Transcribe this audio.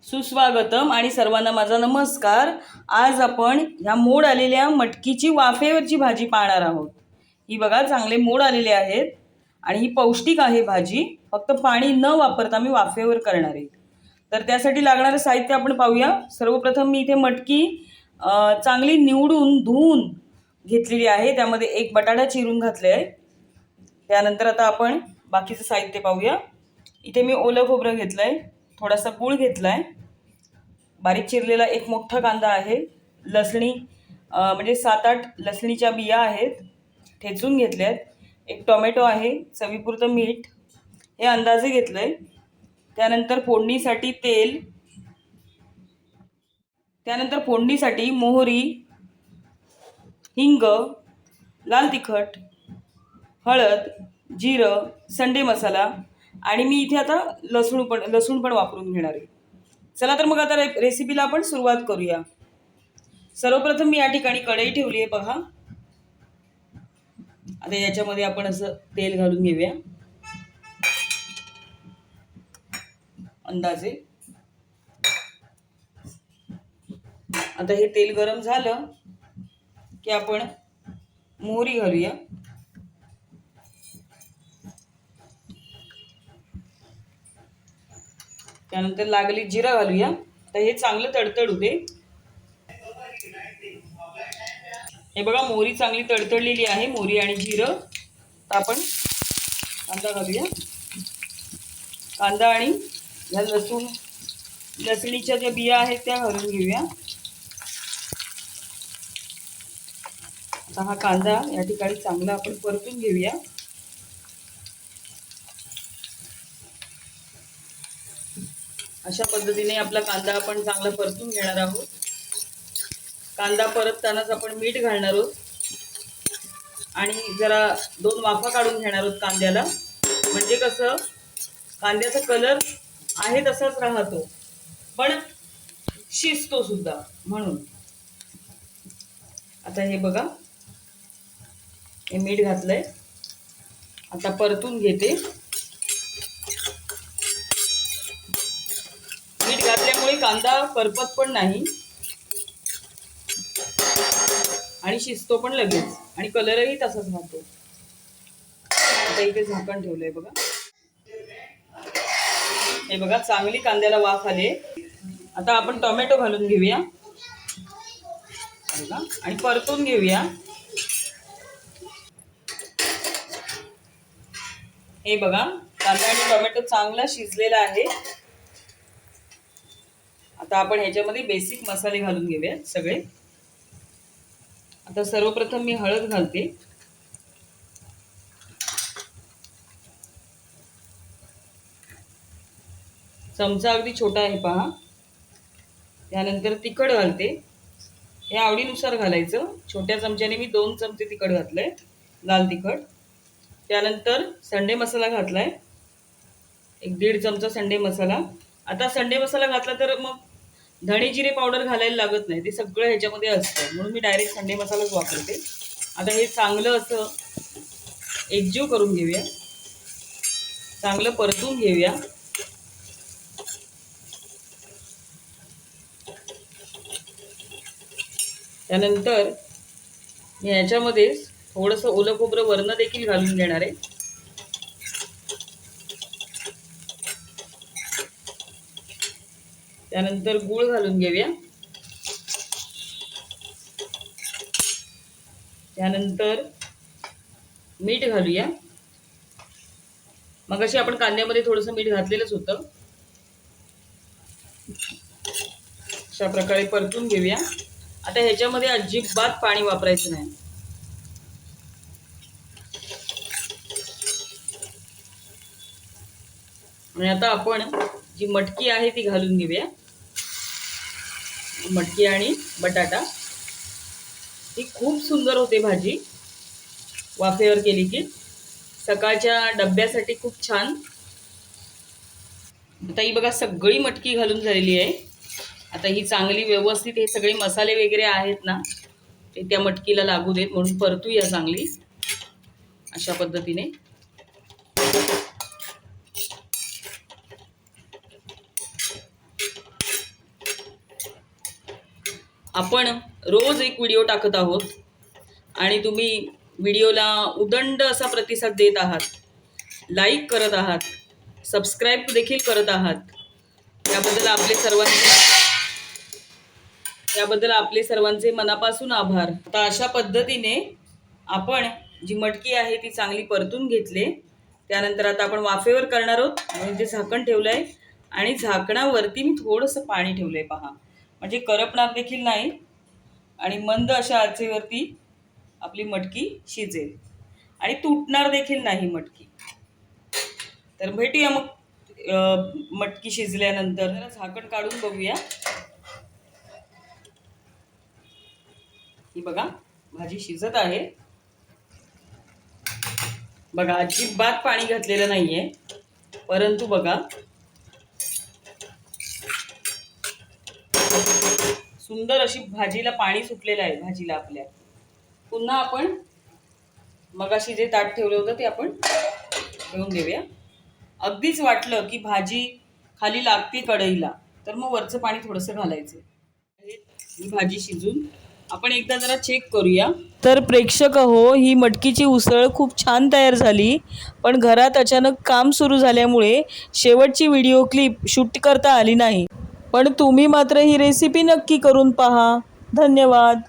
सुस्वागतम आणि सर्वांना माझा नमस्कार। आज आपण ह्या मोड आलेल्या मटकीची वाफेवरची भाजी पाहणार आहोत। ही बघा चांगले मोड आलेले आहेत आणि ही पौष्टिक आहे भाजी। फक्त पाणी न वापरता मी वाफेवर करणार आहे। तर त्यासाठी लागणारे साहित्य आपण पाहूया। सर्वप्रथम मी इथे मटकी चांगली निवडून धुवून घेतलेली आहे। त्यामध्ये एक बटाटा चिरून घातले आहे। त्यानंतर आता आपण बाकीचं साहित्य पाहूया। इथे मी ओलं खोबरं घेतलंय, थोडासा गूळ घेतलाय, बारीक चिरलेला एक मोठा कांदा आहे, लसणी म्हणजे 7-8 लसणीच्या बिया आहेत, ठेचून घेतल्यात, एक टोमॅटो आहे, चवीपुरतं मीठ हे अंदाजे घेतलंय। त्यानंतर फोडणीसाठी तेल, त्यानंतर फोडणीसाठी मोहरी, हिंग, लाल तिखट, हळद, जिरं, संडे मसाला आणि मी इथे आता लसूण पण वापरून घेणार आहे। चला तर मग आता रेसिपीला आपण सुरुवात करूया। सर्वप्रथम मी या ठिकाणी कढई ठेवली आहे बघा। आता याच्यामध्ये आपण असं तेल घालून घेऊया अंदाजे। आता हे तेल गरम झालं की आपण मोहरी घालूया, त्यानंतर लागली जिरा घालूया। तर हे चांगलं तडतडू दे। हे बघा मोहरी चांगली तडतडलेली आहे, मोहरी आणि जिरं। तर आपण कांदा घालूया, कांदा आणि या लसणीच्या ज्या बिया आहेत त्या घालून घेऊया। आता हा कांदा या ठिकाणी चांगला आपण परतून घेऊया। अशा पद्धतीने आपला कांदा आपण चांगला परतून घेणार आहोत। कांदा परततानाच आपण मीठ घालणार आहोत आणि जरा 2 वाफा काढून घेणार आहोत कांद्याला, म्हणजे कसं कांद्याचा कलर आहे तसाच राहतो पण शिजतो सुद्धा म्हणून। आता हे बघा हे मीठ घातलंय, आता परतून घेते। मीठ घातल्यामुळे कांदा करपत पण नाही आणि शिजतो पण लगेच आणि कलरही तसाच राहतो। आता इथे झाकण ठेवलंय बघा। हे बघा चांगली कांद्याला वाफ आली। आता आपण टोमॅटो घालून घेऊया आणि परतून घेऊया। हे बघा कांदा आणि टोमॅटो चांगला शिजलेला आहे। आता आपण ह्याच्यामध्ये बेसिक मसाले घालून घेऊया सगळे। आता सर्वप्रथम मी हळद घालते, चमचा अगदी छोटा आहे पहा। त्यानंतर तिखट घालते, हे आवडीनुसार घालायचं। छोट्या चमच्याने मी 2 चमचे तिखट घातलंय, लाल तिखट। त्यानंतर संडे मसाला घातलाय, एक 1.5 चमचा संडे मसाला। आता संडे मसाला घातला तर मग धणे जिरे पावडर घालायला लागत नाही, ते सगळं ह्याच्यामध्ये असतं, म्हणून मी डायरेक्ट संडे मसालाच वापरते। आता हे चांगलं असं एकजीव करून घेऊया, चांगलं परतून घेऊया। त्यानंतर मी याच्यामध्ये थोडंसं ओलं खोबरं वरनं देखील घालून घेणार आहे। त्यानंतर गूळ घालून घेऊया, त्यानंतर मीठ घालूया। मगाशी आपण कांद्यामध्ये थोडंसं मीठ घातलेलंच होतं। अशा प्रकारे परतून घेऊया। आता ह्याच्यामध्ये अजिबात पाणी वापरायचं नाही। आणि आता आपण जी मटकी आहे ती घालून घेऊया, मटकी आणि बटाटा। ही खूप सुंदर होते भाजी वाफेवर केली की, सकाळच्या डब्यासाठी खूप छान। आता ही बघा सगळी मटकी घालून झालेली आहे। आता ही चांगली व्यवस्थित हे सगळे मसाले वगैरे आहेत ना ते त्या मटकीला लागू देत, म्हणून परतूया चांगली अशा पद्धतीने। आपण रोज एक व्हिडिओ टाकत आहोत आणि तुम्ही व्हिडिओला उदंड असा प्रतिसाद देत आहात, लाईक करत आहात, सबस्क्राईब देखील करत आहात. त्याबद्दल आपले सर्वांचे मनापासून आभार. आता अशा पद्धतीने आपण जी मटकी आहे ती चांगली परतून घेतले. त्यानंतर आता आपण वाफेवर करणार आहोत म्हणून ते झाकण ठेवलं आहे आणि झाकणावरती मी थोडंसं पाणी ठेवलं आहे पहा, म्हणजे करपणार देखील नाही आणि मंद अशा आचेवरती आपली मटकी शिजेल आणि तुटणार देखील नाही मटकी. तर भेटूया मग मटकी शिजल्यानंतर. जरा झाकण काढून बघूया. ही बघा भाजी शिजत आहे. बघा अजिबात पाणी घातलेलं नाहीये, परंतु बघा सुंदर अशी भाजीला पाणी सुटलेलं आहे भाजीला आपल्या. पुन्हा आपण मगाशी जे ताट ठेवलं होतं ते आपण ठेवून देऊया. अगदीच वाटलं की भाजी खाली लागते कढईला तर मग वरचं पाणी थोडंसं घालायचं. ही भाजी शिजून आपण एकदा जरा चेक करूया. तर प्रेक्षक हो, ही मटकीची उसळ खूप छान तयार झाली, पण घरात अचानक काम सुरू झाल्यामुळे शेवटची व्हिडिओ क्लिप शूट करता आली नाही. पण तुम्ही मात्र ही रेसिपी नक्की करून पहा. धन्यवाद.